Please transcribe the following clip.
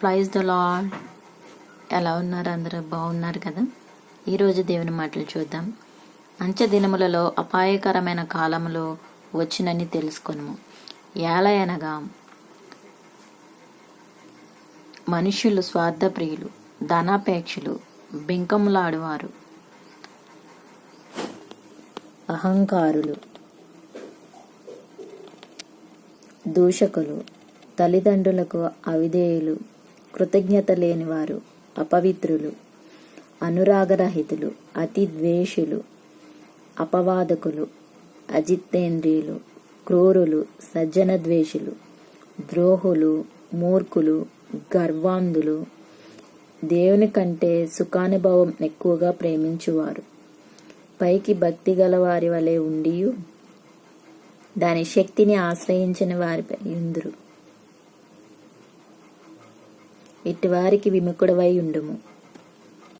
Praise the lord. ఎలా ఉన్నారు? అందరూ బాగున్నారు కదా? ఈరోజు దేవుని మాటలు చూద్దాం. అంచె దినములలో అపాయకరమైన కాలములో వచ్చినని తెలుసుకొనుము. ఏలయనగా మనుష్యులు స్వార్థప్రియులు, ధనాపేక్షులు, బింకములాడువారు, అహంకారులు, దూషకులు, తల్లిదండ్రులకు అవిధేయులు, కృతజ్ఞత లేనివారు, అపవిత్రులు, అనురాగరహితులు, అతి ద్వేషులు, అపవాదకులు, అజితేంద్రియులు, క్రూరులు, సజ్జన ద్వేషులు, ద్రోహులు, మూర్ఖులు, గర్వాంధులు, దేవుని కంటే సుఖానుభవం ఎక్కువగా ప్రేమించువారు, పైకి భక్తి గల వారి వలె ఉండియు దాని శక్తిని ఆశ్రయించిన వారిపై ఉందురు. ఇటువారికి విముఖుడవై ఉండుము.